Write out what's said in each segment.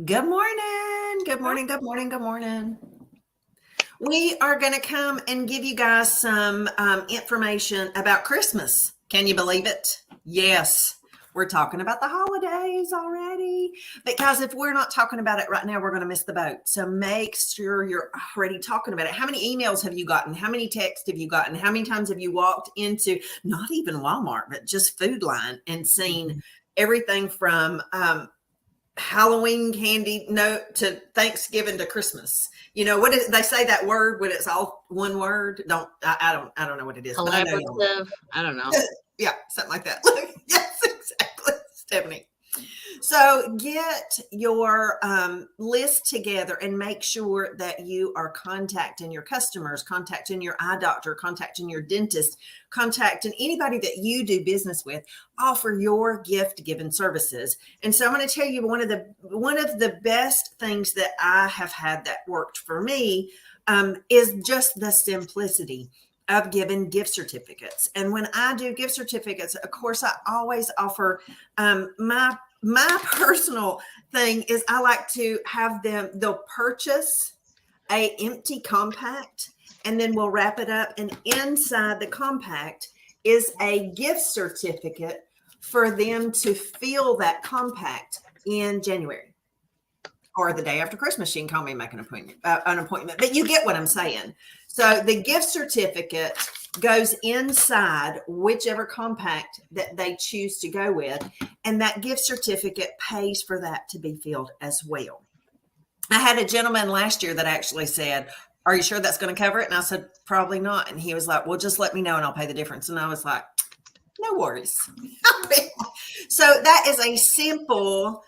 Good morning. Good morning. Good morning. Good morning. We are going to come and give you guys some information about Christmas. Can you believe it? Yes. We're talking about the holidays already. Because if we're not talking about it right now, we're going to miss the boat. So make sure you're already talking about it. How many emails have you gotten? How many texts have you gotten? How many times have you walked into not even Walmart, but just Food Line and seen everything from Halloween candy note to Thanksgiving to Christmas? You know what is they say that word when it's all one word? I don't know what it is, but I know you know. Collaborative. I don't know. Yeah, something like that. Yes, exactly, Stephanie. So get your list together and make sure that you are contacting your customers, contacting your eye doctor, contacting your dentist, contacting anybody that you do business with. Offer your gift giving services. And so I'm going to tell you one of the best things that I have had that worked for me is just the simplicity of giving gift certificates. And when I do gift certificates, of course, I always offer my personal thing is I like to have they'll purchase a empty compact and then we'll wrap it up. And inside the compact is a gift certificate for them to fill that compact in January or the day after Christmas. You can call me and make an appointment, but you get what I'm saying. So the gift certificate goes inside whichever compact that they choose to go with, and that gift certificate pays for that to be filled as well. I had a gentleman last year that actually said, "Are you sure that's going to cover it?" And I said, "Probably not." And he was like, "Well, just let me know and I'll pay the difference." And I was like, "No worries." So that is a simple,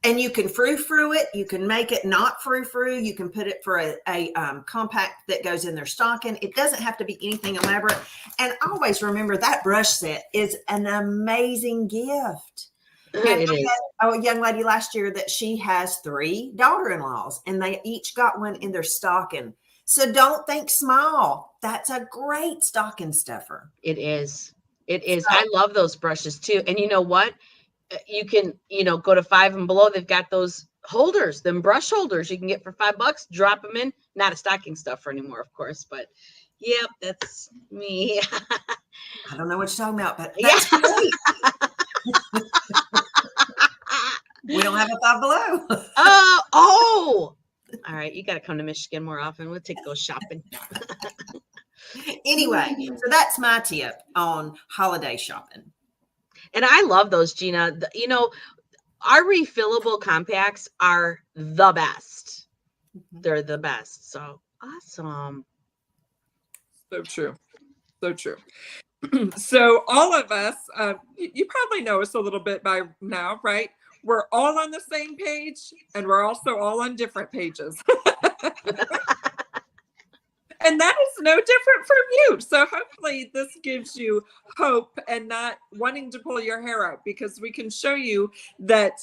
and you can frou-frou it. You can make it not frou-frou. You can put it for a compact that goes in their stocking. It doesn't have to be anything elaborate. And always remember that brush set is an amazing gift. And It is. I had a young lady last year that she has 3 daughter-in-laws, and they each got one in their stocking. So don't think small. That's a great stocking stuffer. It is. It is. So I love those brushes too. And you know what? You can, go to Five and Below. They've got those holders, them brush holders you can get for $5. Drop them in. Not a stocking stuffer anymore, of course, but yep, that's me. I don't know what you're talking about, but Yeah. that's great. We don't have a Five Below. Oh. All right, you got to come to Michigan more often. We'll take those shopping. Anyway, so that's my tip on holiday shopping. And I love those, Gina. Our refillable compacts are the best. They're the best. So awesome. So true. So true. So all of us, you probably know us a little bit by now, right? We're all on the same page and we're also all on different pages. And that is no different from you. So hopefully this gives you hope and not wanting to pull your hair out, because we can show you that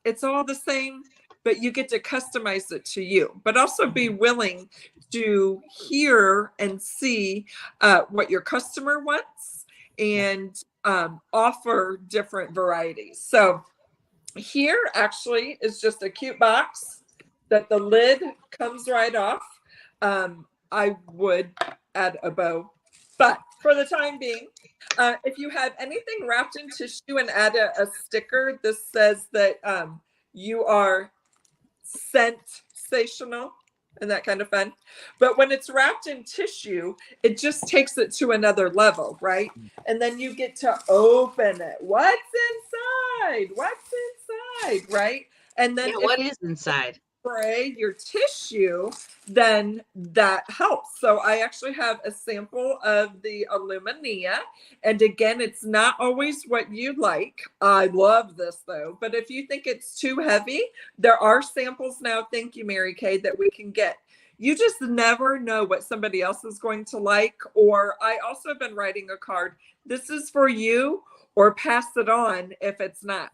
it's all the same, but you get to customize it to you, but also be willing to hear and see what your customer wants and offer different varieties. So here actually is just a cute box that the lid comes right off. I would add a bow, but for the time being, if you have anything wrapped in tissue and add a sticker, this says that you are sensational and that kind of fun. But when it's wrapped in tissue, it just takes it to another level, right? And then you get to open it. What's inside? What's inside, right? And then Yeah, what is inside? spray your tissue, then that helps. So I actually have a sample of the Aluminia. And again, it's not always what you like. I love this though. But if you think it's too heavy, there are samples now, thank you, Mary Kay, that we can get. You just never know what somebody else is going to like. Or I also have been writing a card. This is for you, or pass it on if it's not.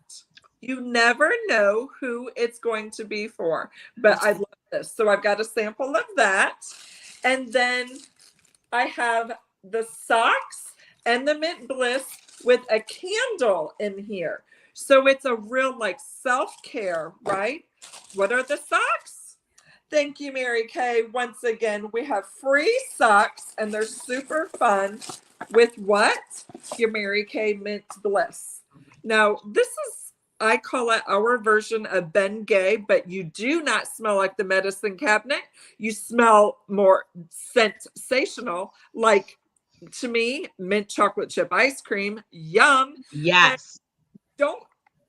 You never know who it's going to be for, but I love this. So I've got a sample of that. And then I have the socks and the Mint Bliss with a candle in here. So it's a real like self-care, right? What are the socks? Thank you, Mary Kay. Once again, we have free socks and they're super fun with what? Your Mary Kay Mint Bliss. Now, this is, I call it our version of Ben Gay, but you do not smell like the medicine cabinet. You smell more sensational, like, to me, mint chocolate chip ice cream. Yum. Yes. Don't,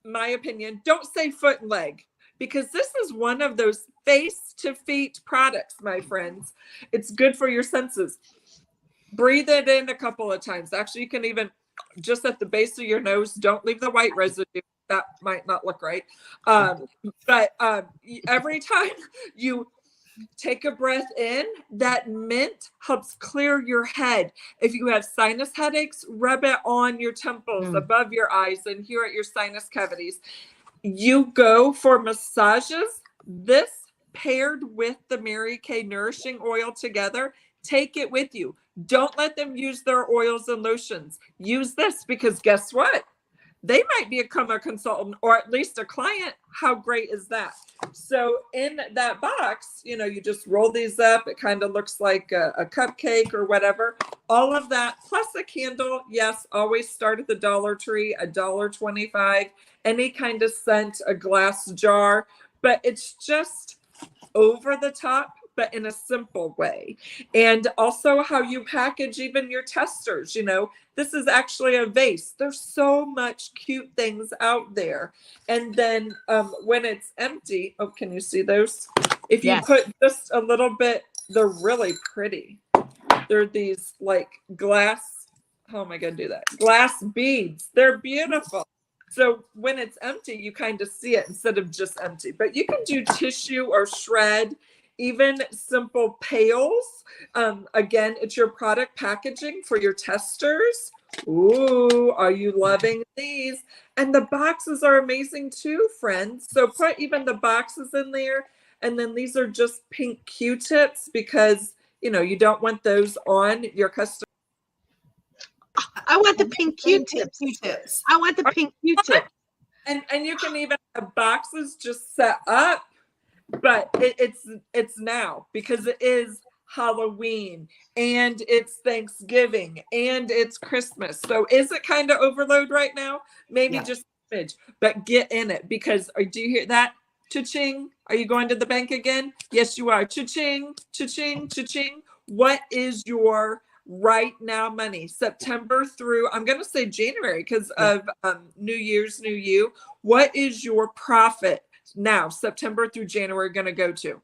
my opinion, don't say foot and leg, because this is one of those face to feet products, my friends. It's good for your senses. Breathe it in a couple of times. Actually, you can even just at the base of your nose, don't leave the white residue. That might not look right. But every time you take a breath in, that mint helps clear your head. If you have sinus headaches, rub it on your temples, above your eyes, and here at your sinus cavities. You go for massages. This paired with the Mary Kay Nourishing Oil together, take it with you. Don't let them use their oils and lotions. Use this, because guess what? They might become a consultant or at least a client. How great is that? So in that box, you know, you just roll these up. It kind of looks like a cupcake or whatever. All of that plus a candle. Yes, always start at the Dollar Tree, $1.25. Any kind of scent, a glass jar. But it's just over the top, but in a simple way. And also how you package even your testers. You know, this is actually a vase. There's so much cute things out there. And then when it's empty, oh, can you see those? If you put just a little bit, they're really pretty. They're these like glass, how am I going to do that? Glass beads. They're beautiful. So when it's empty, you kind of see it instead of just empty. But you can do tissue or shred, even simple pails. Again, it's your product packaging for your testers. Ooh, are you loving these? And the boxes are amazing too, friends. So put even the boxes in there. And then these are just pink Q-tips because, you know, you don't want those on your customer. I want the pink Q-tips. I want the pink Q-tips. And you can even have boxes just set up, but it's now because it is Halloween and it's Thanksgiving and it's Christmas. So is it kind of overload right now? Maybe just a smidge, but get in it because do you hear that? Cha-ching. Are you going to the bank again? Yes, you are. Cha-ching, cha-ching, cha-ching. What is your right now money? September through, I'm going to say January because of New Year's, New You. What is your profit now, September through January, going to go to?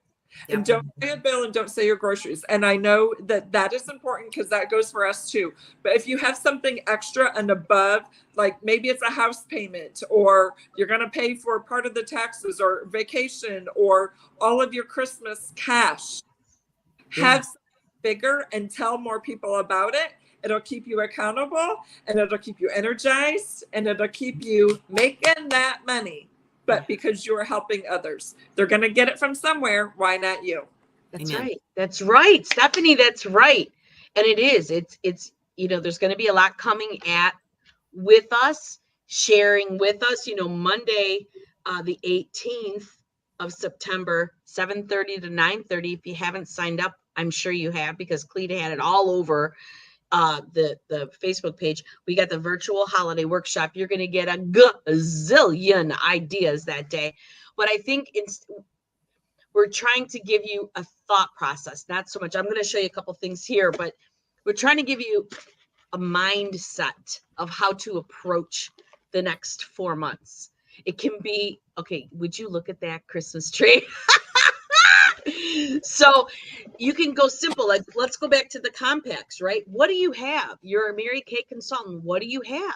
Yep. And don't pay a bill and don't say your groceries. And I know that is important because that goes for us too. But if you have something extra and above, like maybe it's a house payment or you're going to pay for part of the taxes or vacation or all of your Christmas cash, have something bigger and tell more people about it. It'll keep you accountable and it'll keep you energized and it'll keep you making that money. But because you're helping others, they're going to get it from somewhere. Why not you? That's right. That's right, Stephanie. That's right. And it is. It's you know, there's going to be a lot coming with us, sharing with us. You know, Monday, the 18th of September, 7:30 to 9:30. If you haven't signed up, I'm sure you have because Cleta had it all over the Facebook page. We got the virtual holiday workshop. You're going to get a gazillion ideas that day. But I think we're trying to give you a thought process, not so much. I'm going to show you a couple things here, but we're trying to give you a mindset of how to approach the next 4 months. It can be, okay, would you look at that Christmas tree? So you can go simple. Like, let's go back to the compacts, right? What do you have? You're a Mary Kay consultant. What do you have?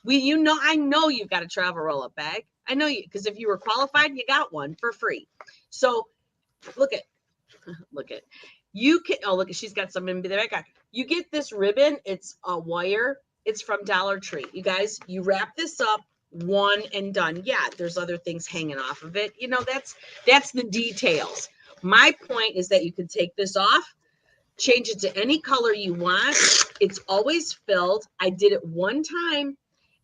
I know you've got a travel roll-up bag. I know you, because if you were qualified, you got one for free. So look at, you can, oh, look, she's got some in the back. You get this ribbon. It's a wire. It's from Dollar Tree. You guys, you wrap this up, one and done. Yeah, there's other things hanging off of it. You know, that's the details. My point is that you can take this off, change it to any color you want. It's always filled. I did it one time.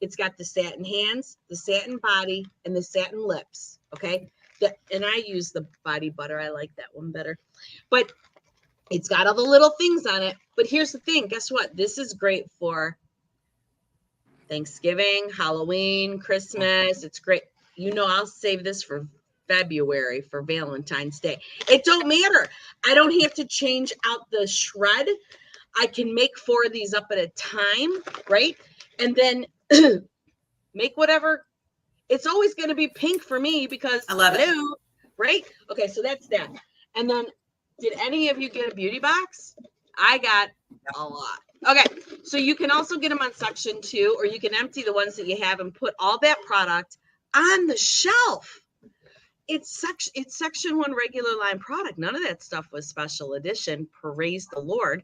It's got the satin hands, the satin body, and the satin lips. Okay. And I use the body butter. I like that one better. But it's got all the little things on it. But here's the thing. Guess what? This is great for Thanksgiving, Halloween, Christmas. It's great. I'll save this for February for Valentine's Day. It don't matter. I don't have to change out the shred. I can make 4 of these up at a time, right? And then make whatever. It's always going to be pink for me because I love it. Right? Okay, so that's that. And then, did any of you get a beauty box? I got a lot. Okay, so you can also get them on section 2, or you can empty the ones that you have and put all that product on the shelf. It's section 1 regular line product. None of that stuff was special edition. Praise the Lord.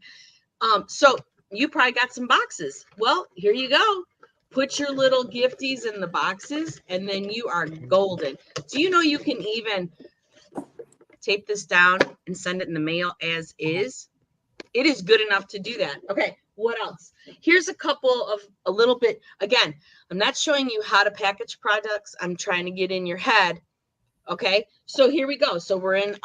So you probably got some boxes. Well, here you go. Put your little gifties in the boxes, and then you are golden. Do you know you can even tape this down and send it in the mail as is? It is good enough to do that. Okay, what else? Here's a little bit. Again, I'm not showing you how to package products. I'm trying to get in your head. Okay, so here we go. So we're in,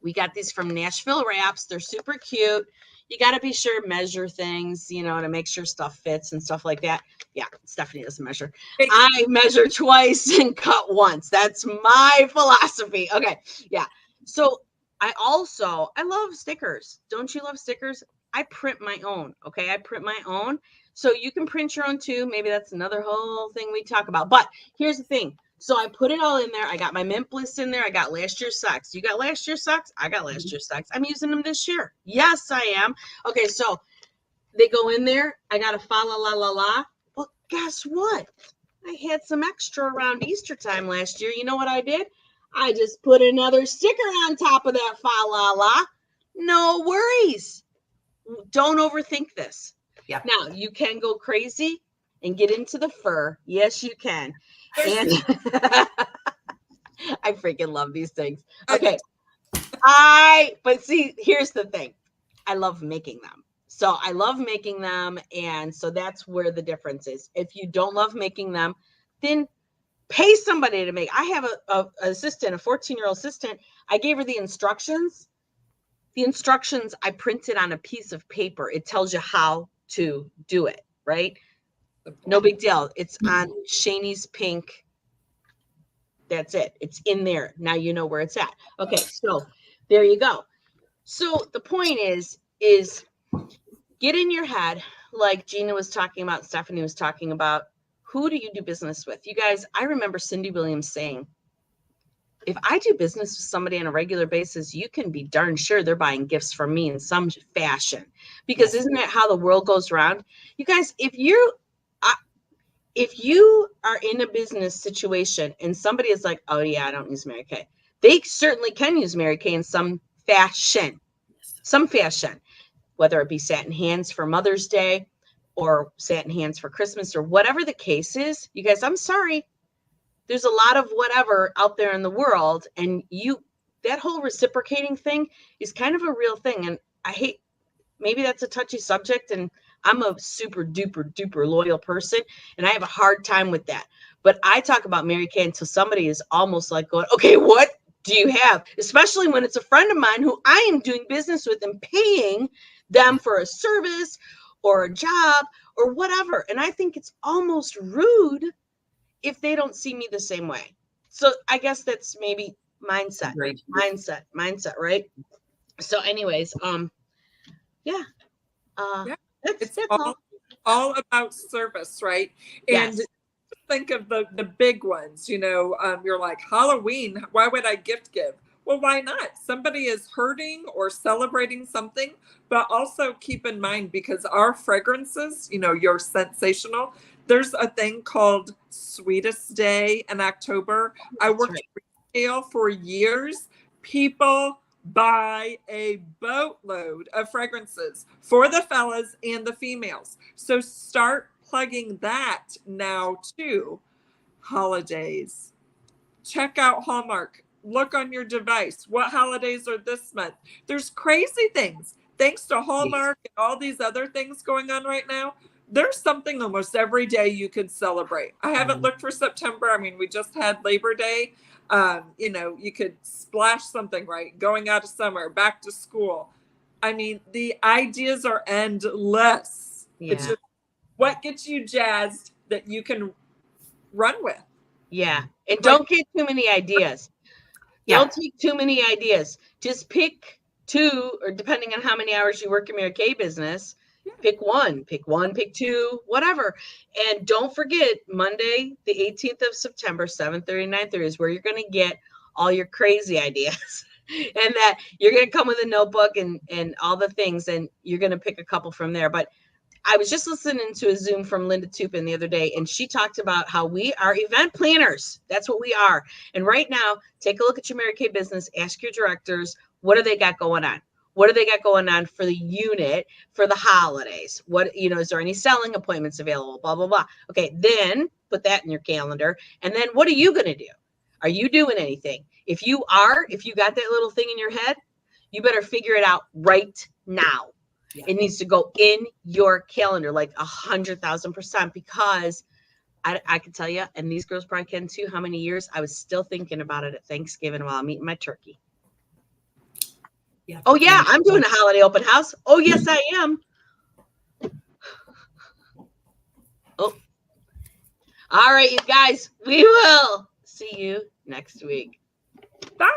we got these from Nashville Wraps. They're super cute. You got to be sure, measure things, to make sure stuff fits and stuff like that. Yeah, Stephanie doesn't measure. I measure twice and cut once. That's my philosophy. Okay, yeah. So I love stickers. Don't you love stickers? I print my own. Okay, I print my own. So you can print your own too. Maybe that's another whole thing we talk about. But here's the thing. So I put it all in there. I got my Mint Bliss in there. I got last year's socks. You got last year's socks? I got last year's socks. I'm using them this year. Yes, I am. Okay, so they go in there. I got a fa la la la la. Well, guess what? I had some extra around Easter time last year. You know what I did? I just put another sticker on top of that fa la la. No worries. Don't overthink this. Yeah. Now, you can go crazy and get into the fur. Yes, you can. And I freaking love these things. Okay. But see, here's the thing. I love making them. So I love making them. And so that's where the difference is. If you don't love making them, then pay somebody to make. I have a 14-year-old assistant. I gave her the instructions. The instructions I printed on a piece of paper. It tells you how to do it, right? No big deal. It's on Shanie's pink. That's it. It's in there. Now you know where it's at. Okay, so there you go. So the point is get in your head, like Gina was talking about, Stephanie was talking about, who do you do business with? You guys, I remember Cindy Williams saying, if I do business with somebody on a regular basis, you can be darn sure they're buying gifts from me in some fashion. Because isn't that how the world goes around? You guys, if you are in a business situation and somebody is like, oh yeah, I don't use Mary Kay. They certainly can use Mary Kay in some fashion, whether it be satin hands for Mother's Day or satin hands for Christmas or whatever the case is. You guys, I'm sorry. There's a lot of whatever out there in the world, and that whole reciprocating thing is kind of a real thing. And maybe that's a touchy subject, and I'm a super duper duper loyal person, and I have a hard time with that. But I talk about Mary Kay until somebody is almost like going, okay, what do you have? Especially when it's a friend of mine who I am doing business with and paying them for a service or a job or whatever. And I think it's almost rude if they don't see me the same way. So I guess that's maybe mindset, right? So anyways, yeah. It's all about service, right? And yes. Think of the big ones, you're like, Halloween, why would I gift give? Well, why not? Somebody is hurting or celebrating something, but also keep in mind, because our fragrances, you're sensational. There's a thing called Sweetest Day in October. I worked retail for years. People buy a boatload of fragrances for the fellas and the females. So start plugging that now too. Holidays. Check out Hallmark. Look on your device. What holidays are this month? There's crazy things. Thanks to Hallmark and all these other things going on right now. there's something almost every day you could celebrate. I haven't looked for September. I mean, we just had Labor Day. You know, you could splash something, right? Going out of summer, back to school. I mean, the ideas are endless. It's Yeah. just what gets you jazzed that you can run with. Yeah. And don't get too many ideas. Yeah. Don't take too many ideas. Just pick 2, or depending on how many hours you work in Mary Kay business, pick one, pick 2, whatever. And don't forget, Monday, the 18th of September, 7:30, 9:30 is where you're going to get all your crazy ideas. And that you're going to come with a notebook and all the things, and you're going to pick a couple from there. But I was just listening to a Zoom from Linda Tupin the other day, and she talked about how we are event planners. That's what we are. And right now, take a look at your Mary Kay business, ask your directors, what do they got going on? What do they got going on for the unit for the holidays? What, you know, is there any selling appointments available? Blah, blah, blah. Okay, then put that in your calendar. And then what are you going to do? Are you doing anything? If you got that little thing in your head, you better figure it out right now. Yeah. It needs to go in your calendar like 100,000%, because I can tell you, and these girls probably can too, how many years I was still thinking about it at Thanksgiving while I'm eating my turkey. Yeah. Oh yeah, I'm doing a holiday open house. Oh yes, I am. Oh, all right, you guys, we will see you next week. Bye.